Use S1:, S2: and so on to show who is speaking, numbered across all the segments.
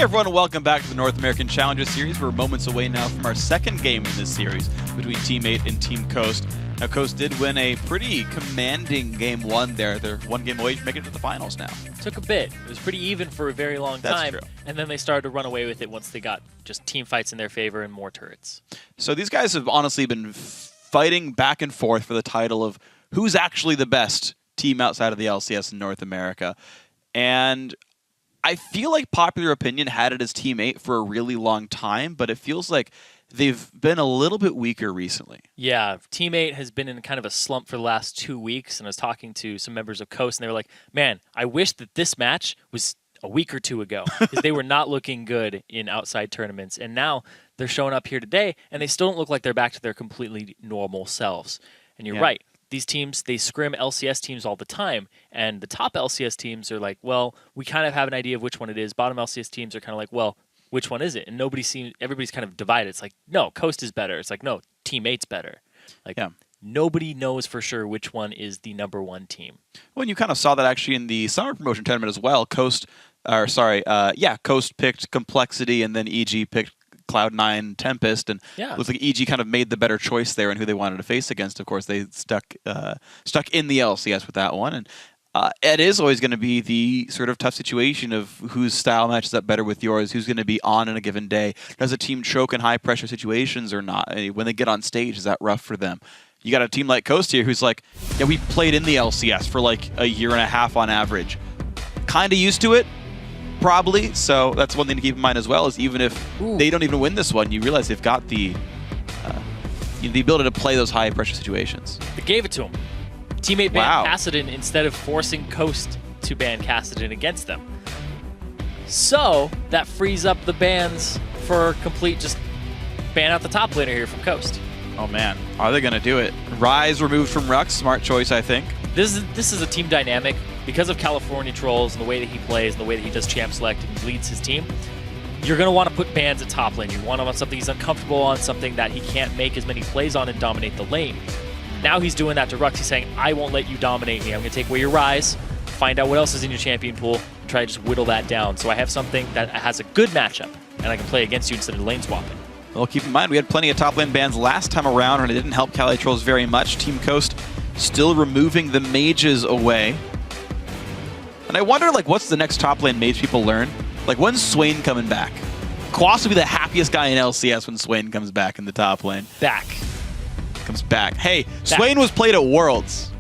S1: everyone, and welcome back to the North American Challenger Series. We're moments away now from our second game in this series between Team 8 and Team Coast. Now, Coast did win a pretty commanding Game 1 there. They're one game away from making it to the finals now.
S2: Took a bit. It was pretty even for a very long time.
S1: That's true.
S2: And then they started to run away with it once they got just team fights in their favor and more turrets.
S1: So these guys have honestly been fighting back and forth for the title of who's actually the best team outside of the LCS in North America. And I feel like popular opinion had it as Team 8 for a really long time, but it feels like they've been a little bit weaker recently.
S2: Yeah, Team 8 has been in kind of a slump for the last 2 weeks, and I was talking to some members of Coast, and they were like, man, I wish that this match was a week or two ago, because they were not looking good in outside tournaments, and now they're showing up here today, and they still don't look like they're back to their completely normal selves. And you're right. These teams, they scrim LCS teams all the time, and the top LCS teams are like, well, we kind of have an idea of which one it is. Bottom LCS teams are kind of like, well, which one is it? And everybody's kind of divided. It's like, no, Coast is better. It's like, no, Team 8's better. Like, nobody knows for sure which one is the #1 team.
S1: Well, and you kind of saw that actually in the summer promotion tournament as well. Coast picked Complexity, and then EG picked Cloud9 Tempest, and it looks like EG kind of made the better choice there in who they wanted to face against. Of course, they stuck in the LCS with that one, and it is always going to be the sort of tough situation of whose style matches up better with yours, who's going to be on in a given day. Does a team choke in high-pressure situations or not? When they get on stage, is that rough for them? You got a team like Coast here who's like, yeah, we played in the LCS for like a year and a half on average. Kind of used to it. Probably, so that's one thing to keep in mind as well, is even if they don't even win this one, you realize they've got the ability to play those high-pressure situations.
S2: They gave it to them. Teammate banned Kassadin instead of forcing Coast to ban Kassadin against them. So that frees up the bans for complete just ban out the top laner here from Coast.
S1: Oh man, are they going to do it? Rise removed from Rux, smart choice, I think.
S2: This is a team dynamic. Because of California Trolls and the way that he plays and the way that he does champ select and leads his team, you're going to want to put bans at top lane. You want him on something he's uncomfortable on, something that he can't make as many plays on and dominate the lane. Now he's doing that to Rux. He's saying, I won't let you dominate me. I'm going to take away your Rise, find out what else is in your champion pool, and try to just whittle that down. So I have something that has a good matchup, and I can play against you instead of lane swapping.
S1: Well, keep in mind, we had plenty of top lane bans last time around, and it didn't help Cali Trolls very much. Team Coast still removing the mages away. And I wonder, like, what's the next top lane mage people learn? Like, when's Swain coming back? Quas will be the happiest guy in LCS when Swain comes back in the top lane. Comes back. Hey, Swain was played at Worlds.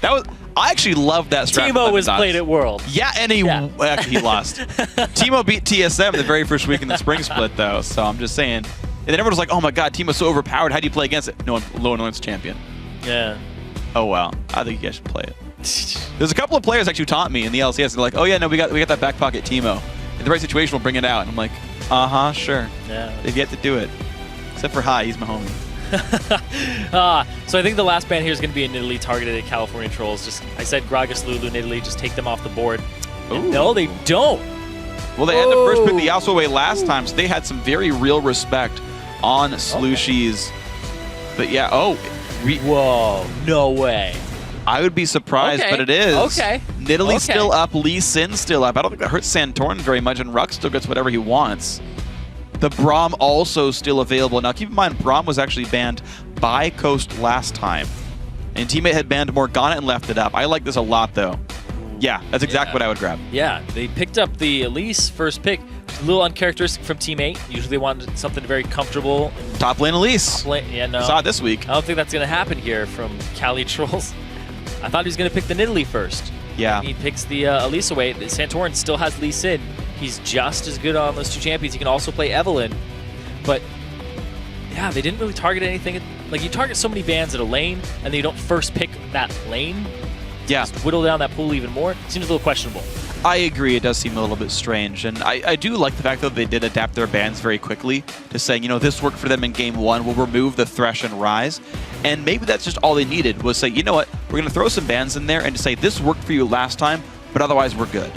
S1: I actually loved that strat.
S2: Timo was played at Worlds.
S1: Yeah, and he lost. Timo beat TSM the very first week in the spring split, though. So I'm just saying. And then everyone was like, oh my god, Timo's so overpowered. How do you play against it? No one, low annoyance champion.
S2: Yeah.
S1: Oh, well. I think you guys should play it. There's a couple of players actually taught me in the LCS. They're like, oh yeah, no, we got that back pocket Timo. In the right situation, we'll bring it out. And I'm like, sure. Yeah. They've yet to do it. Except for Hai, he's my homie.
S2: So I think the last ban here is going to be in Italy, targeted at California Trolls. I said Gragas, Lulu, in Italy, just take them off the board. No, they don't.
S1: Well, they had to first pick the Yasuo away last time, so they had some very real respect on Slushies. But yeah,
S2: whoa, no way.
S1: I would be surprised, but it is. Nidalee's still up, Lee Sin still up. I don't think that hurts Santorin very much, and Rux still gets whatever he wants. The Braum also still available. Now, keep in mind, Braum was actually banned by Coast last time. And Teammate had banned Morgana and left it up. I like this a lot, though. Yeah, that's exactly what I would grab.
S2: Yeah, they picked up the Elise first pick. A little uncharacteristic from Teammate. Usually they wanted something very comfortable.
S1: Top lane Elise.
S2: Yeah, no.
S1: Saw it this week.
S2: I don't think that's going to happen here from Cali Trolls. I thought he was going to pick the Nidalee first.
S1: Yeah.
S2: He picks the Elise away. Santorin still has Lee Sin. He's just as good on those two champions. He can also play Evelynn. But, yeah, they didn't really target anything. Like, you target so many bans at a lane, and then you don't first pick that lane.
S1: Yeah.
S2: Just whittle down that pool even more. Seems a little questionable.
S1: I agree. It does seem a little bit strange. And I do like the fact that they did adapt their bans very quickly to saying, this worked for them in Game 1. We'll remove the Thresh and Rise. And maybe that's just all they needed was say, you know what? We're going to throw some bans in there and just say, this worked for you last time, but otherwise we're good.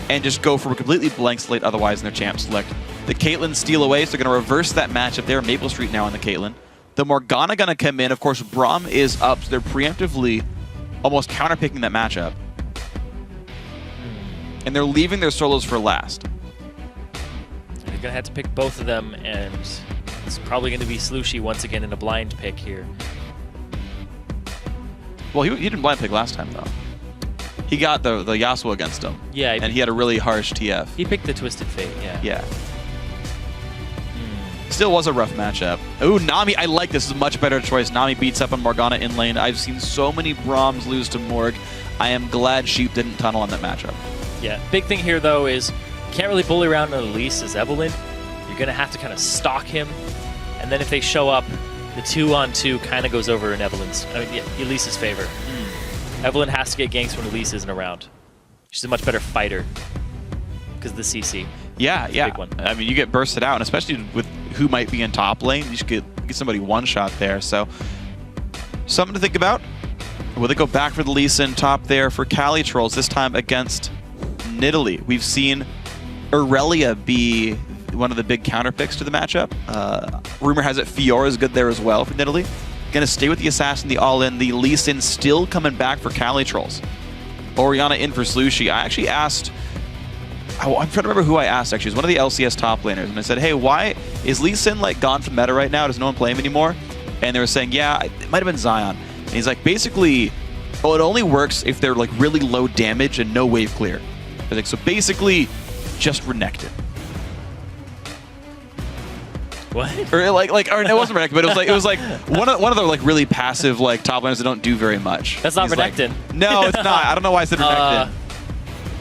S1: And just go for a completely blank slate otherwise in their champ select. The Caitlyn steal away, so they're going to reverse that matchup there. Maple Street now on the Caitlyn. The Morgana going to come in. Of course, Braum is up, so they're preemptively almost counterpicking that matchup. And they're leaving their solos for last.
S2: They're going to have to pick both of them, and it's probably going to be Slushy once again in a blind pick here.
S1: Well, he didn't blind pick last time, though. He got the Yasuo against him.
S2: Yeah.
S1: And he had a really harsh TF.
S2: He picked the Twisted Fate, yeah.
S1: Yeah. Still was a rough matchup. Ooh, Nami, I like this. This is a much better choice. Nami beats up on Morgana in lane. I've seen so many Braums lose to Morg. I am glad Sheep didn't tunnel on that matchup.
S2: Yeah, big thing here, though, is you can't really bully around an Elise as Evelynn. You're going to have to kind of stalk him. And then if they show up, the 2-on-2 kind of goes over in Evelyn's, Elise's favor. Evelynn has to get ganks when Elise isn't around. She's a much better fighter because of the CC.
S1: Yeah,
S2: It's a
S1: yeah.
S2: big one.
S1: I mean, you get bursted out, and especially with who might be in top lane, you should get somebody one shot there. So, something to think about. Will they go back for the Lee Sin top there for Cali Trolls, this time against Nidalee? We've seen Aurelia be one of the big counter picks to the matchup. Rumor has it Fiora is good there as well for Nidalee. Going to stay with the Assassin, the all-in. The Lee Sin still coming back for Cali Trolls. Orianna in for Slushy. I actually asked... I'm trying to remember who I asked, actually. It was one of the LCS top laners. And I said, hey, why is Lee Sin like gone from meta right now? Does no one play him anymore? And they were saying, yeah, it might have been Zion. And he's like, basically, well, it only works if they're like really low damage and no wave clear. I was like, so basically, just Renekton.
S2: What?
S1: Or or it wasn't Renekton, but it was like one of the like really passive like top laners that don't do very much.
S2: That's not
S1: He's
S2: Renekton.
S1: Like, no, it's not. I don't know why I said Renekton.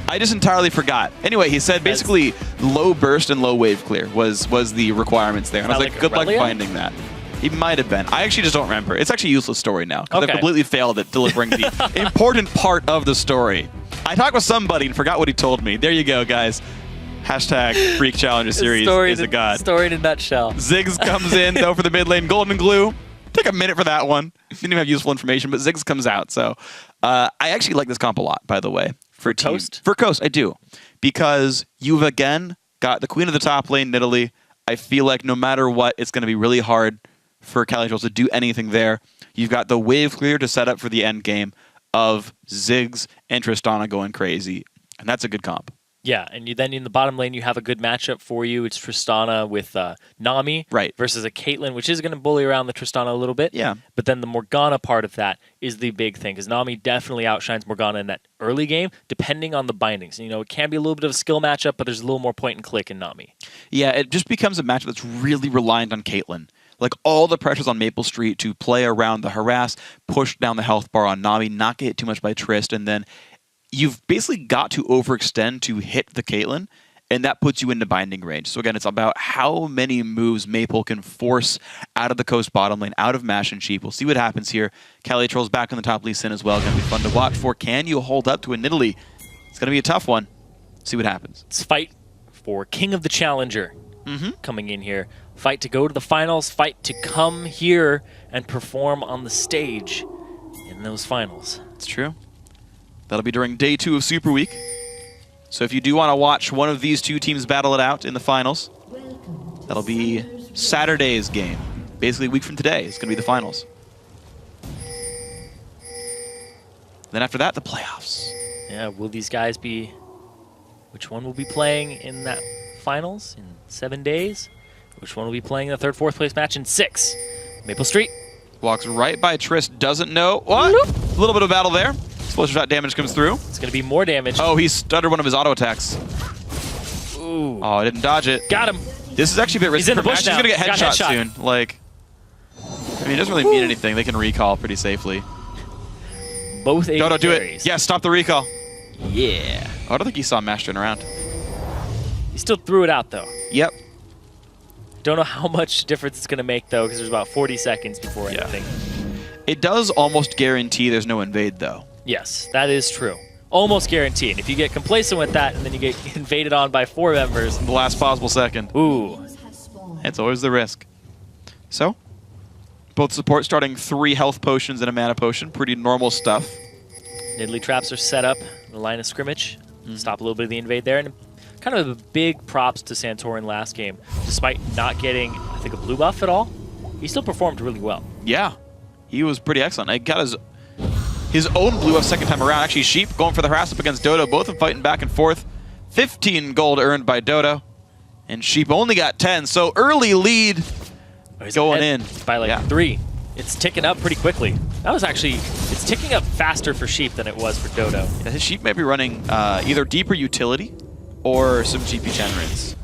S1: I just entirely forgot. Anyway, he said basically low burst and low wave clear was the requirements there. And I was like, good luck finding that. He might have been. I actually just don't remember. It's actually a useless story now because I've completely failed at delivering the important part of the story. I talked with somebody and forgot what he told me. There you go, guys. Hashtag Freak Challenger Series is a god.
S2: Story in a nutshell.
S1: Ziggs comes in, though, for the mid lane. Golden Glue. Take a minute for that one. Didn't even have useful information, but Ziggs comes out. So I actually like this comp a lot, by the way. For
S2: Coast?
S1: For Coast, I do. Because you've, again, got the queen of the top lane, Nidalee. I feel like no matter what, it's going to be really hard for Cali Trolls to do anything there. You've got the wave clear to set up for the end game of Ziggs and Tristana going crazy. And that's a good comp.
S2: Yeah, and then in the bottom lane, you have a good matchup for you. It's Tristana with Nami versus a Caitlyn, which is going to bully around the Tristana a little bit.
S1: Yeah.
S2: But then the Morgana part of that is the big thing, because Nami definitely outshines Morgana in that early game, depending on the bindings. You know, it can be a little bit of a skill matchup, but there's a little more point and click in Nami.
S1: Yeah, it just becomes a matchup that's really reliant on Caitlyn. Like, all the pressures on Maple Street to play around the harass, push down the health bar on Nami, not get hit too much by Trist, and then you've basically got to overextend to hit the Caitlyn, and that puts you into binding range. So again, it's about how many moves Maple can force out of the Coast bottom lane, out of Mash and Sheep. We'll see what happens here. Cali Trolls back on the top Lee Sin as well. Going to be fun to watch for. Can you hold up to a Nidalee? It's going to be a tough one. See what happens.
S2: It's fight for King of the Challenger coming in here. Fight to go to the finals. Fight to come here and perform on the stage in those finals.
S1: It's true. That'll be during day 2 of Super Week. So if you do want to watch one of these two teams battle it out in the finals, that'll be Saturday's game. Basically a week from today, it's going to be the finals. Then after that, the playoffs.
S2: Yeah, will these guys be... Which one will be playing in that finals in 7 days? Which one will be playing in the 3rd, 4th place match in 6? Maple Street.
S1: Walks right by Trist, doesn't know. What? A little bit of battle there. Explosive shot damage comes through.
S2: It's going to be more damage.
S1: Oh, he stuttered one of his auto attacks.
S2: Ooh.
S1: Oh, I didn't dodge it.
S2: Got him.
S1: This is actually a bit risky.
S2: He's in the bush now.
S1: He's going to get headshot soon. Like, I mean, it doesn't really mean anything. They can recall pretty safely.
S2: Both AD
S1: Dodo, do
S2: carries.
S1: it. Yeah, stop the recall.
S2: Yeah.
S1: Oh, I don't think he saw Mash turn around.
S2: He still threw it out, though.
S1: Yep.
S2: Don't know how much difference it's going to make, though, because there's about 40 seconds before anything.
S1: It does almost guarantee there's no invade, though.
S2: Yes, that is true. Almost guaranteed. If you get complacent with that and then you get invaded on by 4 members.
S1: The last possible second.
S2: Ooh.
S1: It's always the risk. So, both support starting 3 health potions and a mana potion. Pretty normal stuff.
S2: Nidalee traps are set up in the line of scrimmage. Stop a little bit of the invade there. And kind of a big props to Santorin last game. Despite not getting, I think, a blue buff at all, he still performed really well.
S1: Yeah. He was pretty excellent. He got his own blue buff second time around. Actually, Sheep going for the harass up against Dodo. Both of them fighting back and forth. 15 gold earned by Dodo. And Sheep only got 10, so early lead going in.
S2: By like 3. It's ticking up pretty quickly. That was actually, it's ticking up faster for Sheep than it was for Dodo.
S1: Yeah, his Sheep may be running either deeper utility or some GP generates.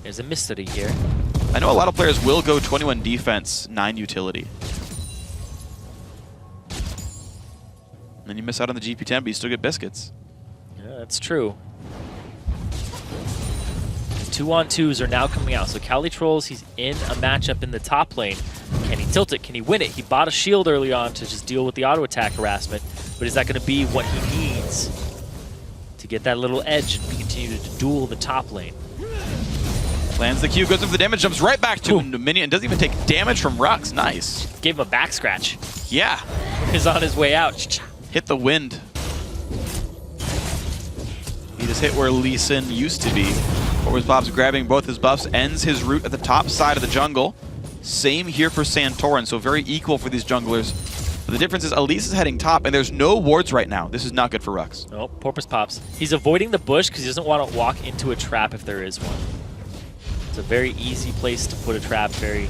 S2: There's a mystery here.
S1: I know a lot of players will go 21 defense, 9 utility. And then you miss out on the GP10, but you still get biscuits.
S2: Yeah, that's true. 2-on-2s are now coming out. So Cali Trolls, he's in a matchup in the top lane. Can he tilt it? Can he win it? He bought a shield early on to just deal with the auto attack harassment. But is that going to be what he needs to get that little edge and continue to duel the top lane?
S1: Lands the Q, goes in for the damage, jumps right back to minion, and doesn't even take damage from Rux. Nice.
S2: Gave him a back scratch.
S1: Yeah.
S2: He's on his way out.
S1: Hit the wind. He just hit where Lee Sin used to be. Bob's grabbing both his buffs, ends his route at the top side of the jungle. Same here for Santorin, so very equal for these junglers. But the difference is Elise is heading top, and there's no wards right now. This is not good for Rux.
S2: Oh, Porpoise pops. He's avoiding the bush because he doesn't want to walk into a trap if there is one. It's a very easy place to put a trap, very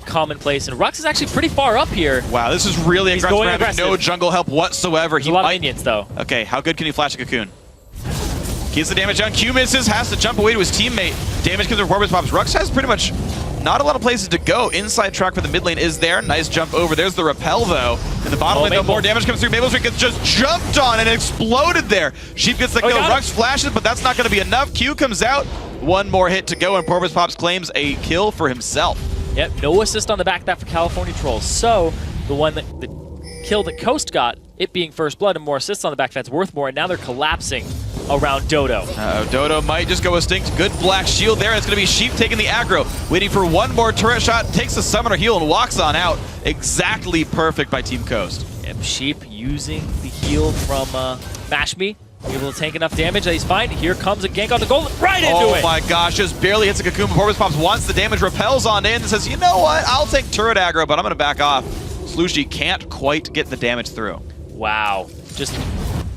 S2: common place. And Rux is actually pretty far up here.
S1: Wow, this is really aggressive. Having
S2: aggressive.
S1: no jungle help whatsoever.
S2: There's a lot of minions, though.
S1: Okay, how good can he flash a cocoon? Keeps the damage down. Q misses, has to jump away to his teammate. Damage comes from Porpoise Pops. Rux has pretty much not a lot of places to go. Inside track for the mid lane is there. Nice jump over. There's the repel, though. In the bottom lane, no more damage comes through. Maple Street gets just jumped on and exploded there. Sheep gets the kill. Rux flashes, but that's not going to be enough. Q comes out. One more hit to go, and Porpoise Pops claims a kill for himself.
S2: Yep, no assist on the back of that for California Trolls. So, the one that the kill that Coast got, it being first blood and more assists on the back, that's worth more, and now they're collapsing around Dodo.
S1: Dodo might just go extinct. Good black shield there. It's going to be Sheep taking the aggro. Waiting for one more turret shot. Takes the summoner heal and walks on out. Exactly perfect by Team Coast.
S2: Yep, Sheep using the heal from Mash Me. Able to tank enough damage that he's fine. Here comes a gank on the gold. Right into it!
S1: Oh my gosh, just barely hits a cocoon. Porpoise Pops wants the damage, repels on in and says, you know what? I'll take turret aggro, but I'm going to back off. Slushy can't quite get the damage through.
S2: Wow. Just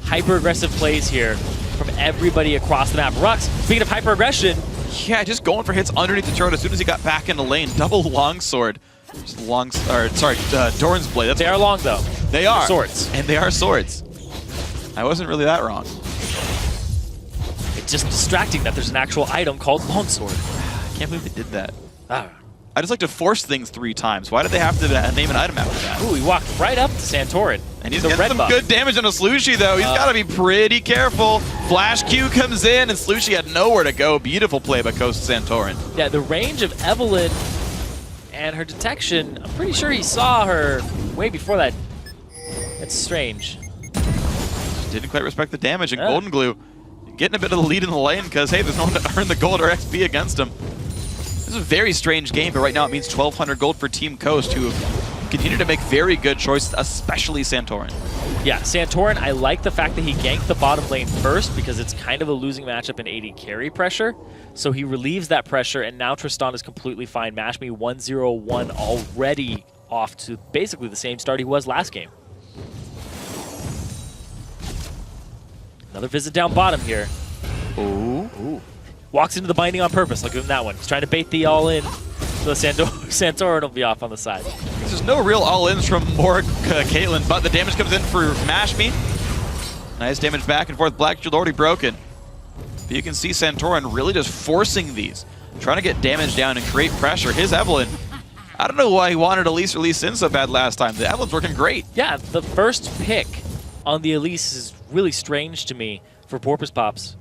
S2: hyper-aggressive plays here from everybody across the map. Rux, speaking of hyper-aggression.
S1: Yeah, just going for hits underneath the turret as soon as he got back into lane. Double longsword. Just Doran's blade. That's
S2: they are long, though.
S1: They are.
S2: Swords.
S1: And they are swords. I wasn't really that wrong.
S2: It's just distracting that there's an actual item called longsword.
S1: I can't believe they did that.
S2: Ah.
S1: I just like to force things 3 times. Why did they have to name an item after that?
S2: Ooh, he walked right up to Santorin.
S1: And he's getting some good damage on a Slushy, though. He's got to be pretty careful. Flash Q comes in, and Slushy had nowhere to go. Beautiful play by Coast Santorin.
S2: Yeah, the range of Evelyn and her detection, I'm pretty sure he saw her way before that. That's strange.
S1: Didn't quite respect the damage, and Golden Glue getting a bit of the lead in the lane because, hey, there's no one to earn the gold or XP against him. This is a very strange game, but right now it means 1,200 gold for Team Coast, who continue to make very good choices, especially Santorin.
S2: Yeah, Santorin, I like the fact that he ganked the bottom lane first because it's kind of a losing matchup in AD carry pressure. So he relieves that pressure, and now Tristan is completely fine. Mash Me 1-0-1 already off to basically the same start he was last game. Another visit down bottom here.
S1: Ooh.
S2: Walks into the binding on purpose. Look at him, that one. He's trying to bait the all-in. So Santorin will be off on the side.
S1: There's no real all-ins from Morg Caitlyn, but the damage comes in for Mash Me. Nice damage back and forth. Black Shield already broken. But you can see Santorin really just forcing these. Trying to get damage down and create pressure. His Evelyn, I don't know why he wanted Elise release in so bad last time. The Evelyn's working great.
S2: Yeah, the first pick on the Elise is really strange to me for Porpoise Pops.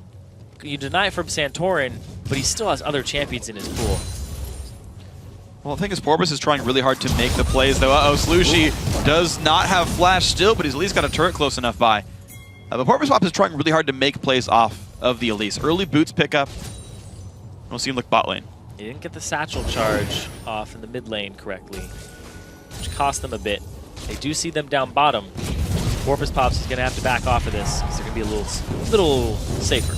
S2: You deny it from Santorin, but he still has other champions in his pool.
S1: Well, the thing is, Porpoise is trying really hard to make the plays, though. Slushy does not have flash still, but he's at least got a turret close enough by. But Porpoise Pops is trying really hard to make plays off of the Elise. Early boots pick up. We'll see him look bot lane.
S2: He didn't get the satchel charge off in the mid lane correctly, which cost them a bit. They do see them down bottom. Porpoise Pops is going to have to back off of this because they're going to be a little safer.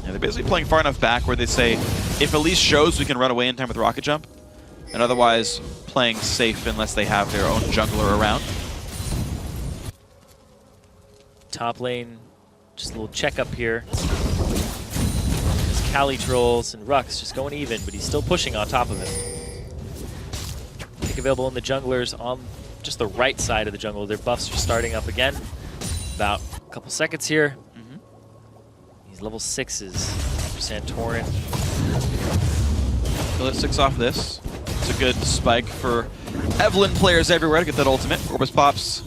S1: Yeah, they're basically playing far enough back where they say, if Elise shows, we can run away in time with Rocket Jump. And otherwise, playing safe unless they have their own jungler around.
S2: Top lane, just a little checkup here. CaliTrolls, and Rux just going even, but he's still pushing on top of him. Pick available in the junglers on just the right side of the jungle. Their buffs are starting up again. About a couple seconds here. These level 6s for Santorin.
S1: Let's 6 off this. It's a good spike for Evelyn players everywhere to get that ultimate. Orbis Pop's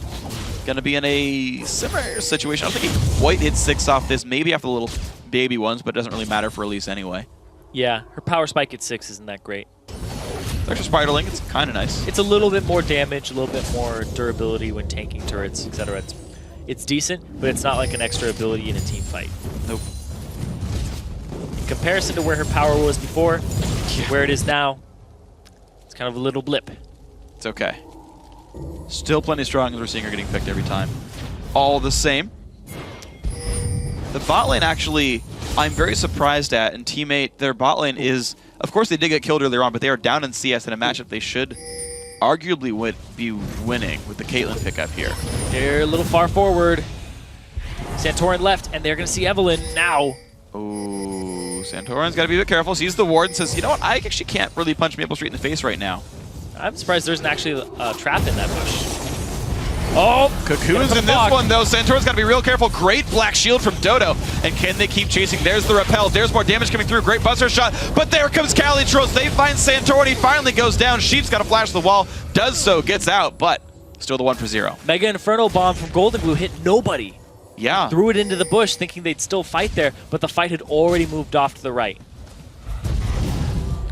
S1: gonna be in a similar situation. I don't think he quite hit 6 off this, maybe after the little baby ones, but it doesn't really matter for Elise anyway.
S2: Yeah, her power spike at 6 isn't that great.
S1: Extra Spiderling, it's kind of nice.
S2: It's a little bit more damage, a little bit more durability when tanking turrets, etc. It's decent, but it's not like an extra ability in a team fight.
S1: Nope.
S2: In comparison to where her power was before, where it is now, it's kind of a little blip.
S1: It's okay. Still plenty strong as we're seeing her getting picked every time. All the same. The bot lane actually, I'm very surprised at, and teammate, their bot lane is, of course they did get killed earlier on, but they are down in CS in a matchup they should arguably would be winning with the Caitlyn pickup here.
S2: They're a little far forward. Santorin left, and they're going to see Evelyn now.
S1: Oh, Santorin's got to be a bit careful. Sees the ward and says, you know what, I actually can't really punch Maple Street in the face right now.
S2: I'm surprised there isn't actually a trap in that bush. Oh,
S1: Cocoon's in this one, though. Santorin's got to be real careful. Great black shield from Dodo. And can they keep chasing? There's the repel. There's more damage coming through. Great buster shot. But there comes CaliTrolls. They find Santorin. He finally goes down. Sheep's got to flash the wall. Does so. Gets out. But still the 1 for 0.
S2: Mega Inferno Bomb from Golden Blue hit nobody.
S1: Yeah.
S2: Threw it into the bush thinking they'd still fight there. But the fight had already moved off to the right.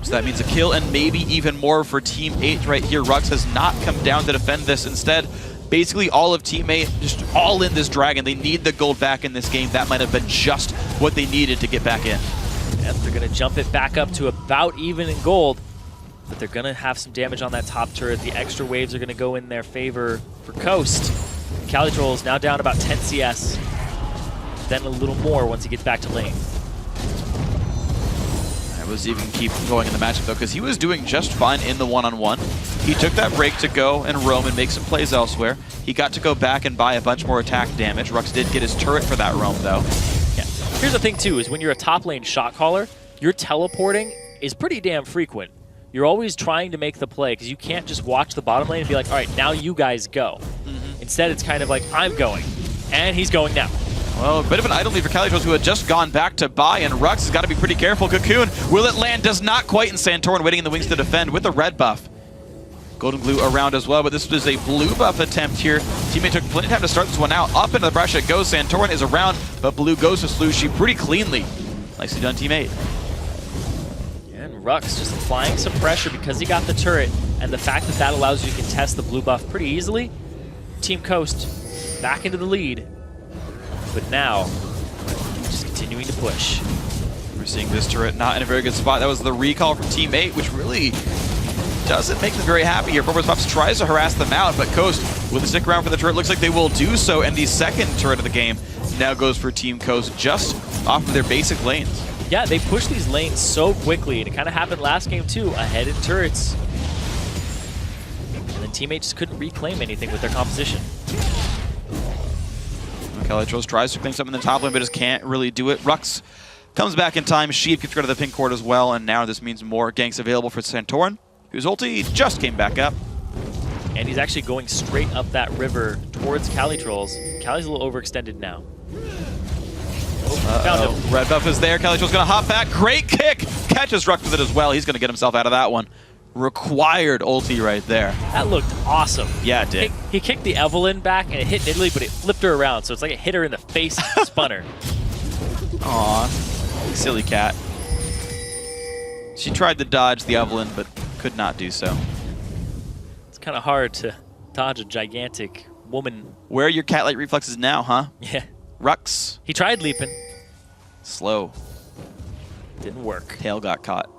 S1: So that means a kill and maybe even more for Team 8 right here. Rux has not come down to defend this. Instead, basically all of Team 8 just all in this dragon. They need the gold back in this game. That might have been just what they needed to get back in.
S2: Yep, they're going to jump it back up to about even in gold. But they're going to have some damage on that top turret. The extra waves are going to go in their favor for Coast. CaliTrolls now down about 10 CS. Then a little more once he gets back to lane.
S1: Was even keep going in the matchup though, because he was doing just fine in the one-on-one. He took that break to go and roam and make some plays elsewhere. He got to go back and buy a bunch more attack damage. Rux did get his turret for that roam though.
S2: Yeah. Here's the thing too, is when you're a top lane shot caller, your teleporting is pretty damn frequent. You're always trying to make the play because you can't just watch the bottom lane and be like, all right, now you guys go. Instead, it's kind of like, I'm going, and he's going now.
S1: Well, a bit of an idle lead for CaliTrolls, who had just gone back to buy, and Rux has got to be pretty careful. Cocoon, will it land? Does not quite, and Santorin waiting in the wings to defend with the red buff. Golden Glue around as well, but this was a blue buff attempt here. Teammate took plenty of time to start this one out. Up into the brush it goes. Santorin is around, but blue goes to Slushi pretty cleanly. Nicely done, teammate.
S2: And Rux just applying some pressure because he got the turret, and the fact that that allows you to contest the blue buff pretty easily. Team Coast back into the lead. But now, just continuing to push.
S1: We're seeing this turret not in a very good spot. That was the recall from Team 8, which really doesn't make them very happy here. Purpose Pops tries to harass them out, but Coast will stick around for the turret. Looks like they will do so, and the second turret of the game now goes for Team Coast just off of their basic lanes.
S2: Yeah, they push these lanes so quickly, and it kind of happened last game too, ahead in turrets. And then teammates just couldn't reclaim anything with their composition.
S1: CaliTrolls tries to claim something in the top lane, but just can't really do it. Rux comes back in time. Sheep gets rid of the pink ward as well, and now this means more ganks available for Santorin, whose ulti just came back up.
S2: And he's actually going straight up that river towards CaliTrolls. Cali's a little overextended now. Found him.
S1: Red buff is there. CaliTrolls going to hop back. Great kick! Catches Rux with it as well. He's going to get himself out of that one. Required ulti right there.
S2: That looked awesome.
S1: Yeah, it did.
S2: He kicked the Evelyn back and it hit Nidalee, but it flipped her around, so it's like it hit her in the face and spun her.
S1: Aw, silly cat. She tried to dodge the Evelyn, but could not do so.
S2: It's kind of hard to dodge a gigantic woman.
S1: Where are your cat-like reflexes now, huh?
S2: Yeah.
S1: Rux.
S2: He tried leaping.
S1: Slow.
S2: Didn't work.
S1: Tail got caught.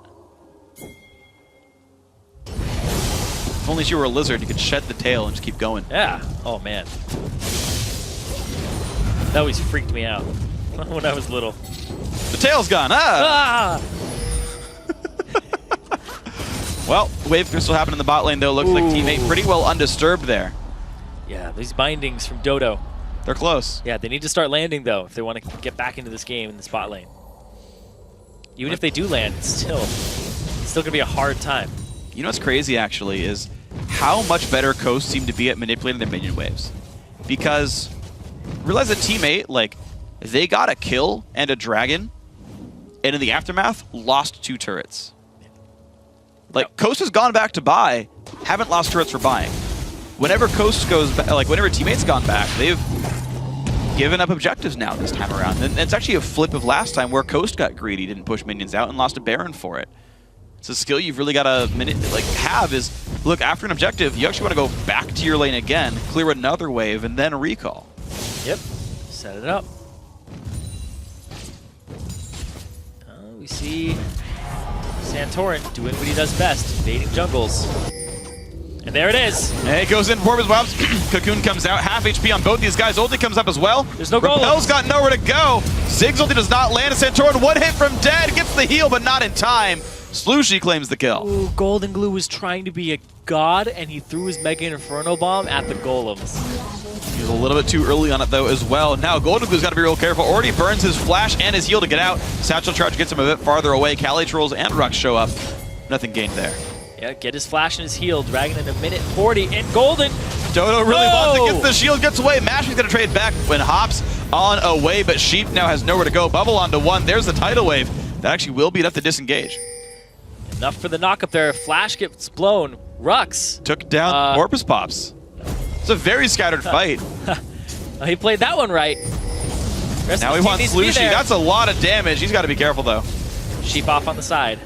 S1: If only she were a lizard, you could shed the tail and just keep going.
S2: Yeah. Oh, man. That always freaked me out when I was little.
S1: The tail's gone. Ah! Well, wave crystal happened in the bot lane, though. Looks like Team 8 pretty well undisturbed there.
S2: Yeah, these bindings from Dodo.
S1: They're close.
S2: Yeah, they need to start landing, though, if they want to get back into this game in the spot lane. Even if they do land, it's still going to be a hard time.
S1: You know what's crazy, actually, is how much better Coast seem to be at manipulating their minion waves. Because realize that Team 8, like, they got a kill and a dragon, and in the aftermath, lost 2 turrets. Like, Coast has gone back to buy, haven't lost turrets for buying. Whenever Coast goes back, like, whenever Teammate's gone back, they've given up objectives now this time around. And it's actually a flip of last time where Coast got greedy, didn't push minions out, and lost a Baron for it. It's a skill you've really got to have is, look, after an objective, you actually want to go back to your lane again, clear another wave, and then recall.
S2: Yep. Set it up. We see Santorin doing what he does best, invading jungles. And there it is.
S1: And it goes in for his webs. Cocoon comes out, half HP on both these guys. Ulti comes up as well.
S2: There's no
S1: Repel's got nowhere to go. Zig's ulti does not land. Santorin, one hit from dead, gets the heal, but not in time. Slushy claims the kill.
S2: Ooh, Golden Glue was trying to be a god, and he threw his Mega Inferno Bomb at the golems.
S1: He was a little bit too early on it, though, as well. Now, Golden Glue's got to be real careful. Already burns his flash and his heal to get out. Satchel Charge gets him a bit farther away. Cali Trolls and Rux show up. Nothing gained there.
S2: Yeah, get his flash and his heal. Dragon in a minute 40, and Golden.
S1: Dodo really wants it, gets the shield, gets away. Mashby's going to trade back when Hops on away, but Sheep now has nowhere to go. Bubble onto 1. There's the tidal wave. That actually will be enough to disengage.
S2: Enough for the knock up there. Flash gets blown. Rux
S1: took down Porpoise Pops. It's a very scattered fight.
S2: He played that one right.
S1: Now he wants Slushy. That's a lot of damage. He's got to be careful, though.
S2: Sheep off on the side.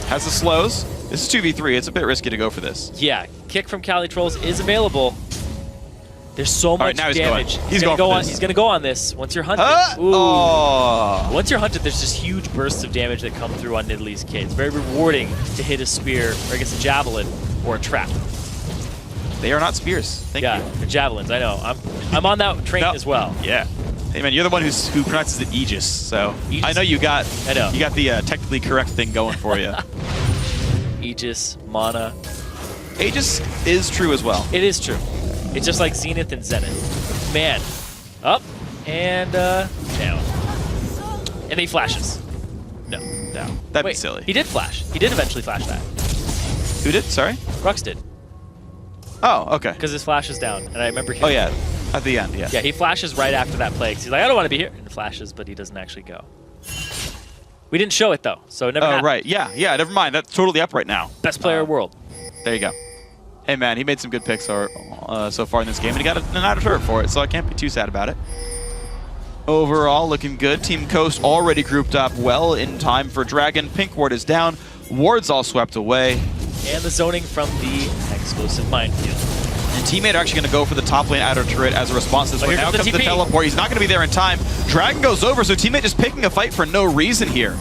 S1: Has the slows. This is 2v3. It's a bit risky to go for this.
S2: Yeah, kick from Cali Trolls is available. There's so much damage.
S1: He's going for this.
S2: He's going to go on this once you're hunted. Once you're hunted, there's just huge bursts of damage that come through on Nidalee's kit. It's very rewarding to hit a spear, or I guess a javelin, or a trap.
S1: They are not spears. Thank you.
S2: They're javelins. I know. I'm on that train as well.
S1: Yeah. Hey man, you're the one who pronounces it Aegis, so Aegis. I know you got the technically correct thing going for you.
S2: Aegis, Mana.
S1: Aegis is true as well.
S2: It is true. It's just like Zenith and Zenith. Man. Up and down. And then he flashes. No.
S1: Down. That'd be silly.
S2: He did flash. He did eventually flash that.
S1: Who did? Sorry?
S2: Rux did.
S1: Oh, okay.
S2: Because his flash is down, and I remember hearing
S1: at the end, yeah.
S2: Yeah, he flashes right after that play. He's like, I don't want to be here. And flashes, but he doesn't actually go. We didn't show it, though, so it never happened.
S1: Right. Yeah, never mind. That's totally up right now.
S2: Best player in the world.
S1: There you go. Hey, man, he made some good picks so far in this game, and he got an out of turret for it, so I can't be too sad about it. Overall, looking good. Team Coast already grouped up well in time for Dragon. Pink Ward is down. Ward's all swept away.
S2: And the zoning from the exclusive minefield.
S1: And Teammate are actually going to go for the top lane outer turret as a response to this one. Now comes the teleport. He's not going to be there in time. Dragon goes over, so Teammate just picking a fight for no reason here.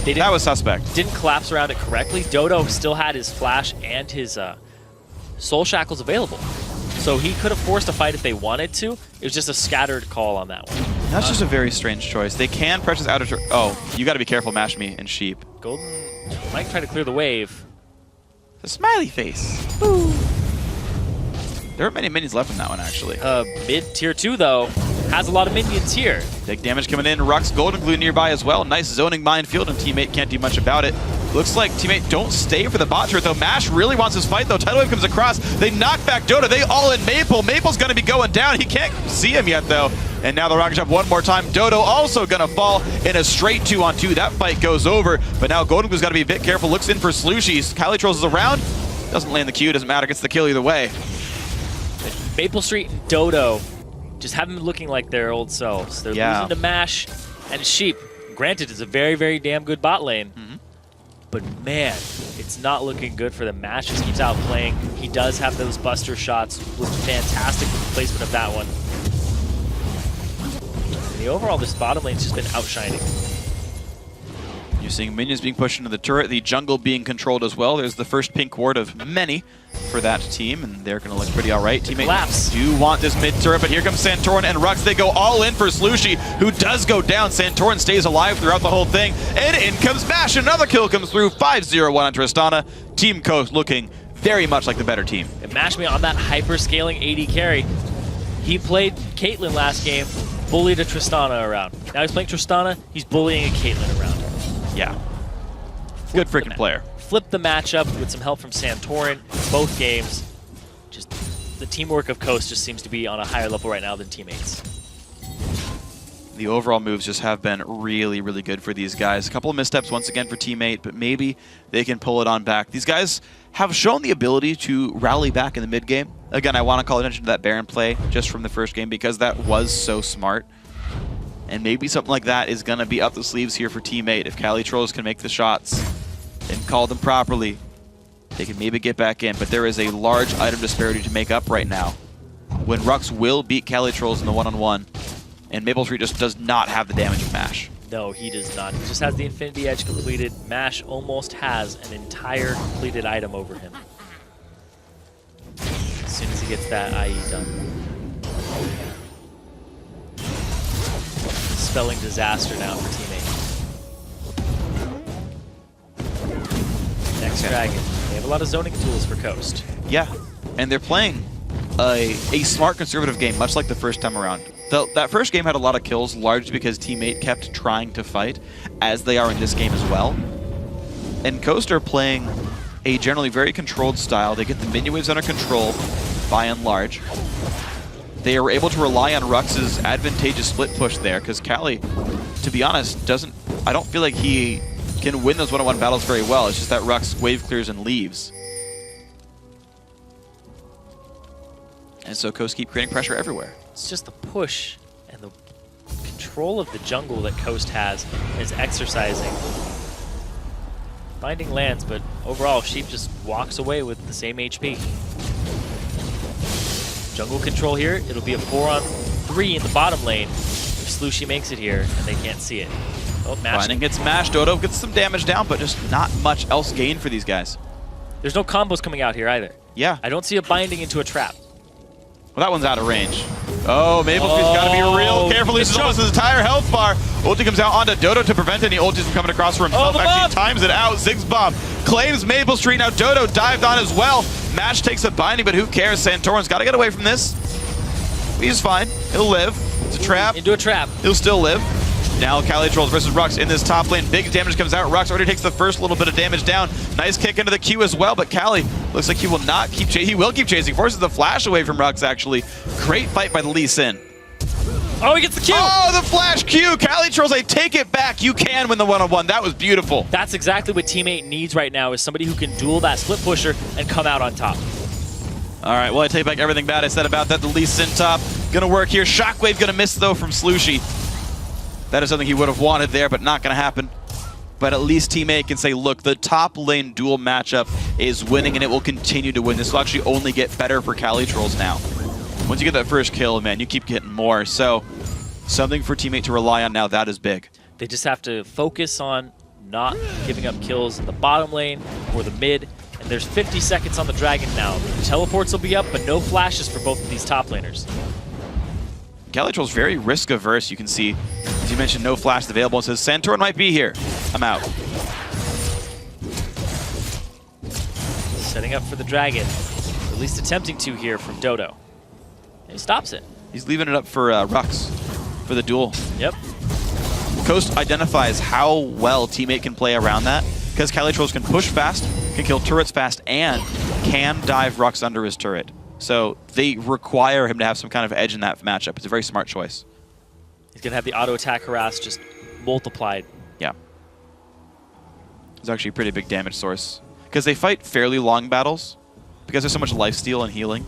S1: That was suspect.
S2: Didn't collapse around it correctly. Dodo still had his flash and his soul shackles available. So he could have forced a fight if they wanted to. It was just a scattered call on that one.
S1: That's just a very strange choice. They can pressure outer turret. Oh, you got to be careful, Mash Me and Sheep.
S2: Golden might try to clear the wave.
S1: The smiley face. Ooh. There aren't many minions left in that one, actually.
S2: Mid tier 2, though, has a lot of minions here.
S1: Big damage coming in. Rux, Golden Glue nearby as well. Nice zoning minefield, and Teammate can't do much about it. Looks like Teammate don't stay for the bot turret, though. Mash really wants his fight, though. Tidal Wave comes across. They knock back Dodo. They all in Maple. Maple's going to be going down. He can't see him yet, though. And now the rocket jump one more time. Dodo also going to fall in a straight 2-on-2. That fight goes over, but now Golden Glue's got to be a bit careful. Looks in for Slushies. Cali Trolls is around. Doesn't land the Q. Doesn't matter. Gets the kill either way.
S2: Maple Street and Dodo just haven't been looking like their old selves. They're losing to Mash and Sheep. Granted, it's a very, very damn good bot lane. But man, it's not looking good for them. Mash just keeps outplaying. He does have those buster shots. Was fantastic with the placement of that one. And the overall, this bottom lane's just been outshining.
S1: You're seeing minions being pushed into the turret, the jungle being controlled as well. There's the first pink ward of many for that team, and they're going to look pretty all right. Teammates do want this mid turret, but here comes Santorin and Rux. They go all in for Slushy, who does go down. Santorin stays alive throughout the whole thing, and in comes Mash. Another kill comes through. 5-0-1 on Tristana. Team Coast looking very much like the better team.
S2: And Mash Me on that hyper-scaling AD carry. He played Caitlyn last game, bullied a Tristana around. Now he's playing Tristana, he's bullying a Caitlyn around.
S1: Yeah. Good freaking player.
S2: Flipped the matchup with some help from Santorin both games. Just the teamwork of Coast just seems to be on a higher level right now than teammates.
S1: The overall moves just have been really, really good for these guys. A couple of missteps once again for teammate, but maybe they can pull it on back. These guys have shown the ability to rally back in the mid game. Again, I want to call attention to that Baron play just from the first game because that was so smart. And maybe something like that is going to be up the sleeves here for teammate. If CaliTrolls can make the shots and call them properly, they can maybe get back in. But there is a large item disparity to make up right now. When Rux will beat CaliTrolls in the one-on-one, and Maple Street just does not have the damage of MASH.
S2: No, he does not. He just has the Infinity Edge completed. MASH almost has an entire completed item over him. As soon as he gets that IE done. Spelling disaster now for teammate. Next Dragon. They have a lot of zoning tools for Coast.
S1: Yeah, and they're playing a smart conservative game, much like the first time around. That first game had a lot of kills, largely because teammate kept trying to fight, as they are in this game as well. And Coast are playing a generally very controlled style. They get the minion waves under control, by and large. They are able to rely on Rux's advantageous split push there, because Cali, to be honest, I don't feel like he can win those one-on-one battles very well. It's just that Rux wave clears and leaves. And so Coast keep creating pressure everywhere.
S2: It's just the push and the control of the jungle that Coast has is exercising. Binding lands, but overall, Sheep just walks away with the same HP. Jungle control here, it'll be a 4-on-3 in the bottom lane if Slushie makes it here and they can't see it. Oh,
S1: Binding gets mashed, Dodo gets some damage down, but just not much else gained for these guys.
S2: There's no combos coming out here either.
S1: Yeah.
S2: I don't see a binding into a trap.
S1: Well, that one's out of range. Oh, Maple Street's got to be real careful. Loses almost his entire health bar. Ulti comes out onto Dodo to prevent any ultis from coming across for himself. Actually times it out. Ziggs bomb claims Maple Street. Now Dodo dived on as well. MASH takes a binding, but who cares? Santorin's got to get away from this. He's fine. He'll live. It's a trap.
S2: Into a trap. He'll
S1: still live. Now CaliTrolls versus Rux in this top lane. Big damage comes out. Rux already takes the first little bit of damage down. Nice kick into the Q as well, but Cali looks like he will not keep chasing. He will keep chasing. Forces the flash away from Rux, actually. Great fight by the Lee Sin.
S2: Oh, he gets the Q!
S1: Oh, the flash Q! CaliTrolls, they take it back. You can win the one-on-one. That was beautiful.
S2: That's exactly what teammate needs right now, is somebody who can duel that split pusher and come out on top.
S1: All right, well, I take back everything bad I said about that. The Lee Sin top gonna work here. Shockwave gonna miss, though, from Slushie. That is something he would have wanted there, but not going to happen. But at least teammate can say, look, the top lane duel matchup is winning, and it will continue to win. This will actually only get better for CaliTrolls now. Once you get that first kill, man, you keep getting more. So something for teammate to rely on now, that is big.
S2: They just have to focus on not giving up kills in the bottom lane or the mid. And there's 50 seconds on the Dragon now. The teleports will be up, but no flashes for both of these top laners.
S1: CaliTrolls very risk averse, you can see. As you mentioned, no flash available. It says Santorin might be here. I'm out.
S2: Setting up for the Dragon. At least attempting to here from Dodo. And he stops it.
S1: He's leaving it up for Rux for the duel.
S2: Yep.
S1: Coast identifies how well teammate can play around that, because CaliTrolls can push fast, can kill turrets fast, and can dive Rux under his turret. So they require him to have some kind of edge in that matchup. It's a very smart choice.
S2: He's going to have the auto attack harass just multiplied.
S1: Yeah. It's actually a pretty big damage source. Because they fight fairly long battles, because there's so much lifesteal and healing.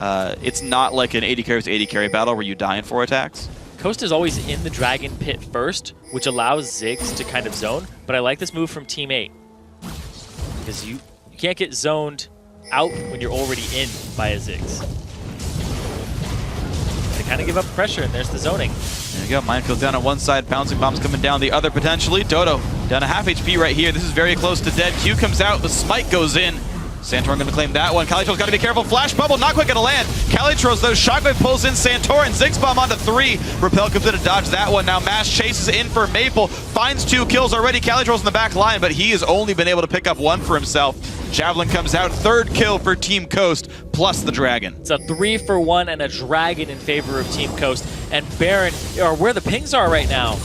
S1: It's not like an 80 carry versus 80 carry battle where you die in 4 attacks.
S2: Coast is always in the Dragon Pit first, which allows Ziggs to kind of zone. But I like this move from Team 8. Because you can't get zoned out when you're already in by a Ziggs. They kind of give up pressure, and there's the zoning.
S1: There you go. Minefield down on one side, bouncing bombs coming down the other potentially. Dodo down to half HP right here. This is very close to dead. Q comes out, the smite goes in. Santorin going to claim that one. CaliTrolls got to be careful. Flash bubble, not quite going to land. CaliTrolls, though, Shockwave pulls in Santorin. Ziggs bomb onto 3. Repel comes in to dodge that one. Now MASH chases in for Maple. Finds 2 kills already. CaliTrolls in the back line, but he has only been able to pick up 1 for himself. Javelin comes out. 3rd kill for Team Coast, plus the Dragon.
S2: It's a 3-for-1 and a Dragon in favor of Team Coast. And Baron are where the pings are right now.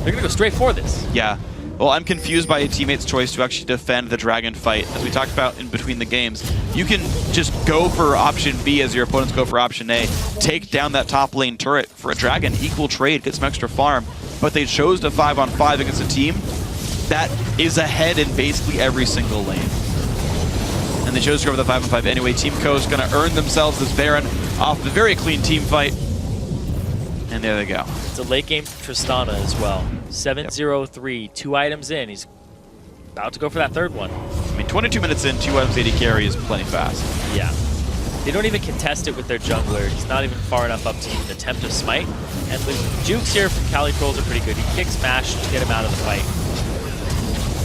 S2: They're going to go straight for this.
S1: Yeah. Well, I'm confused by a teammate's choice to actually defend the Dragon fight. As we talked about in between the games, you can just go for option B as your opponents go for option A, take down that top lane turret for a Dragon, equal trade, get some extra farm, but they chose to 5-on-5 against a team that is ahead in basically every single lane. And they chose to go for the 5-on-5 anyway. Team Coast going to earn themselves this Baron off the very clean team fight. And there they go.
S2: It's a late game for Tristana as well. 7-0-3, 2 items in. He's about to go for that third one.
S1: I mean, 22 minutes in, 2 items AD carry is plenty fast.
S2: Yeah. They don't even contest it with their jungler. He's not even far enough up to even attempt to smite. And the jukes here from Cali Trolls are pretty good. He kicks Mash to get him out of the fight.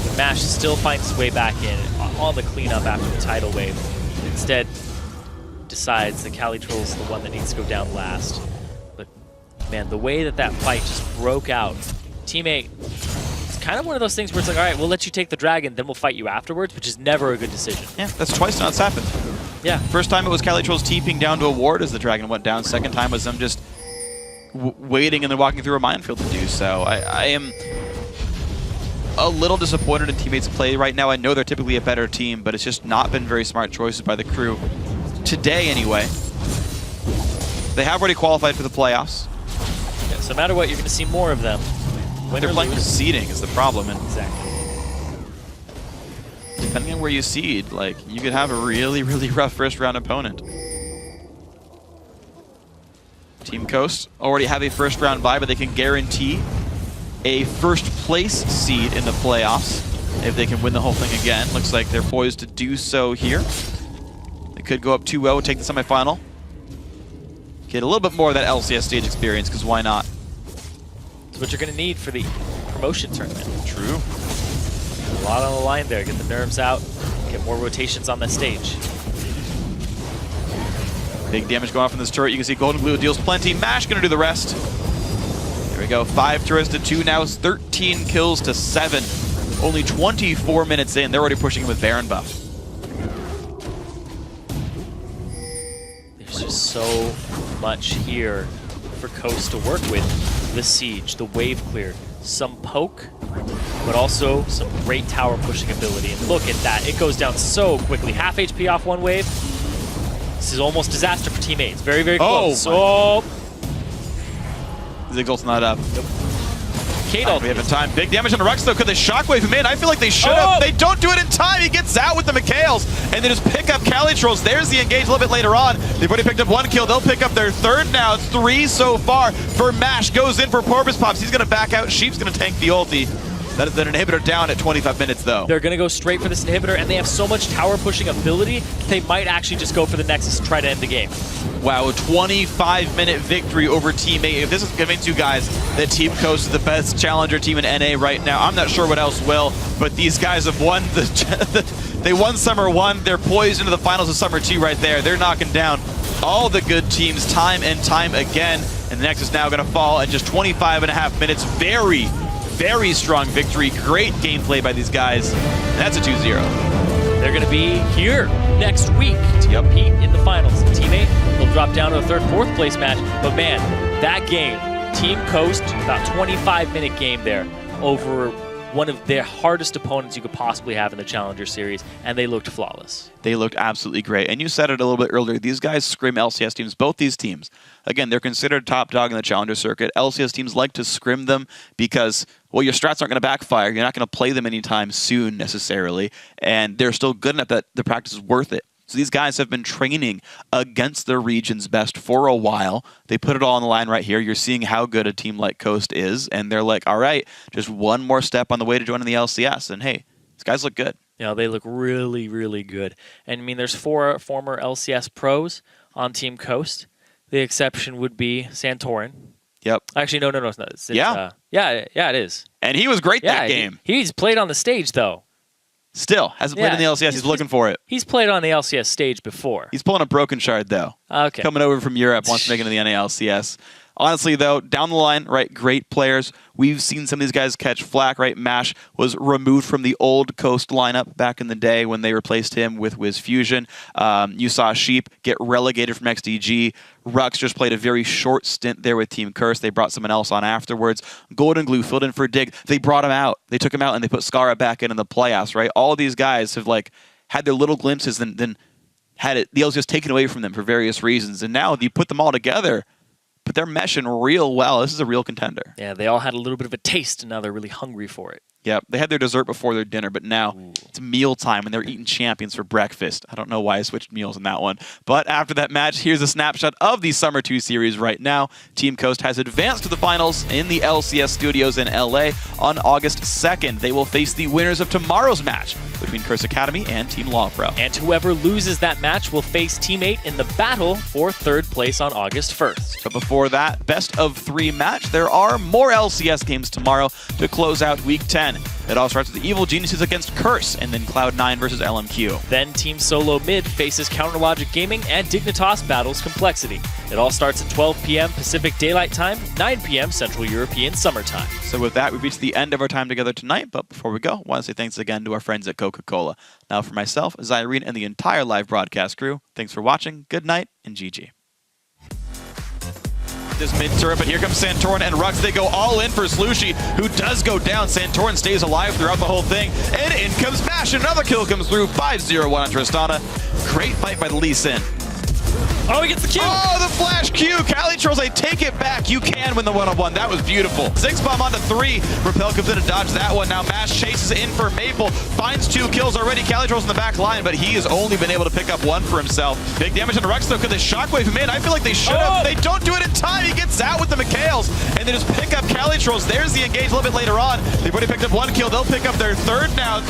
S2: But Mash still finds his way back in on the cleanup after the tidal wave. Instead, decides that Cali Trolls is the one that needs to go down last. But man, the way that that fight just broke out, teammate, it's kind of one of those things where it's like, all right, we'll let you take the dragon, then we'll fight you afterwards, which is never a good decision.
S1: Yeah, that's twice now it's happened.
S2: Yeah.
S1: First time it was Cali Trolls TPing down to a ward as the dragon went down. Second time was them just waiting and then walking through a minefield to do so. I am a little disappointed in teammates' play right now. I know they're typically a better team, but it's just not been very smart choices by the crew. Today, anyway. They have already qualified for the playoffs.
S2: Yeah, so no matter what, you're going to see more of them.
S1: They're playing seeding is the problem. And
S2: exactly.
S1: depending on where you seed, like, you could have a really, really rough first-round opponent. Team Coast already have a first-round bye, but they can guarantee a first-place seed in the playoffs if they can win the whole thing again. Looks like they're poised to do so here. They could go up 2-0, take the semifinal. Get a little bit more of that LCS stage experience, because why not?
S2: It's what you're going to need for the promotion tournament.
S1: True.
S2: A lot on the line there. Get the nerves out, get more rotations on the stage.
S1: Big damage going off from this turret. You can see Golden Blue deals plenty. Mash going to do the rest. There we go. 5 turrets to 2 now. 13 kills to 7. Only 24 minutes in. They're already pushing him with Baron buff.
S2: There's just so much here for Coast to work with. The siege, the wave clear, some poke, but also some great tower pushing ability. And look at that. It goes down so quickly. Half HP off one wave. This is almost disaster for teammates. Very, very close. Oh!
S1: Zigzult's not up.
S2: Nope. Kato.
S1: We have a time. Big damage on the Rex, though. Could they shockwave him in? I feel like they should have. They don't do it in time. He gets out with the Mikhails, and they just pick up Cali Trolls. There's the engage a little bit later on. They've already picked up 1 kill. They'll pick up their 3rd now. It's 3 so far for Mash. Goes in for Porpoise Pops. He's going to back out. Sheep's going to tank the ulti. That is an inhibitor down at 25 minutes, though.
S2: They're going to go straight for this inhibitor, and they have so much tower pushing ability, they might actually just go for the Nexus and try to end the game.
S1: Wow, a 25-minute victory over Team 8. If this is convincing you guys that Team Coast is the best challenger team in NA right now, I'm not sure what else will, but these guys have won they won Summer 1. They're poised into the finals of Summer 2 right there. They're knocking down all the good teams time and time again, and the Nexus now going to fall at just 25.5 minutes. Very strong victory. Great gameplay by these guys. And that's a 2-0.
S2: They're going to be here next week to compete in the finals. Teammate will drop down to a 3rd, 4th place match. But man, that game, Team Coast, about 25-minute game there over one of their hardest opponents you could possibly have in the Challenger Series, and they looked flawless. They
S1: looked absolutely great. And you said it a little bit earlier, these guys scrim LCS teams, both these teams. Again, they're considered top dog in the Challenger circuit. LCS teams like to scrim them because, well, your strats aren't going to backfire. You're not going to play them anytime soon, necessarily. And they're still good enough that the practice is worth it. So these guys have been training against their region's best for a while. They put it all on the line right here. You're seeing how good a team like Coast is, and they're like, all right, just one more step on the way to joining the LCS. And hey, these guys look good.
S2: You know, they look really, really good. And I mean, there's 4 former LCS pros on Team Coast. The exception would be Santorin.
S1: Yep.
S2: Actually, no, it's not. It's,
S1: yeah,
S2: it is.
S1: And he was great that game.
S2: He's played on the stage, though.
S1: Still, hasn't played in the LCS. He's looking for it.
S2: He's played on the LCS stage before.
S1: He's pulling a broken shard, though.
S2: Okay.
S1: Coming over from Europe, wants to make it into the NA LCS. Honestly, though, down the line, right, great players. We've seen some of these guys catch flack, right? Mash was removed from the old Coast lineup back in the day when they replaced him with Wiz Fusion. You saw Sheep get relegated from XDG. Rux just played a very short stint there with Team Curse. They brought someone else on afterwards. Golden Glue filled in for Dig. They brought him out. They took him out and they put Skara back in the playoffs, right? All of these guys have like had their little glimpses and then had the LCS taken away from them for various reasons. And now you put them all together, but they're meshing real well. This is a real contender.
S2: Yeah, they all had a little bit of a taste, and now they're really hungry for it.
S1: Yep, they had their dessert before their dinner, but now it's meal time, and they're eating champions for breakfast. I don't know why I switched meals in that one. But after that match, here's a snapshot of the Summer 2 series right now. Team Coast has advanced to the finals in the LCS studios in LA on August 2nd. They will face the winners of tomorrow's match between Curse Academy and Team LawPro.
S2: And whoever loses that match will face Team 8 in the battle for third place on August 1st.
S1: But before that, best of 3 match. There are more LCS games tomorrow to close out Week 10. It all starts with the Evil Geniuses against Curse, and then Cloud9 versus LMQ.
S2: Then Team Solo Mid faces Counterlogic Gaming, and Dignitas battles Complexity. It all starts at 12 p.m. Pacific Daylight Time, 9 p.m. Central European Summer Time.
S1: So with that, we've reached the end of our time together tonight, but before we go, I want to say thanks again to our friends at Coca-Cola. Now for myself, Zyrene, and the entire live broadcast crew, thanks for watching, good night, and GG. This mid turret, but here comes Santorin and Rux. They go all in for Slushy, who does go down. Santorin stays alive throughout the whole thing, and in comes Mash. Another kill comes through. 5-0-1 on Tristana. Great fight by the Lee Sin.
S2: Oh, he gets the Q!
S1: Oh, the flash Q! Cali Trolls, they take it back. You can win the one-on-one. That was beautiful. Ziggs bomb onto 3. Repel comes in to dodge that one. Now Mash chases in for Maple. Finds 2 kills already. Cali Trolls in the back line, but he has only been able to pick up 1 for himself. Big damage on Rux, though. Could they shockwave him in? I feel like they should have. They don't do it in time. He gets out with the Mikhails, and they just pick up Cali Trolls. There's the engage a little bit later on. They've already picked up 1 kill. They'll pick up their 3rd now.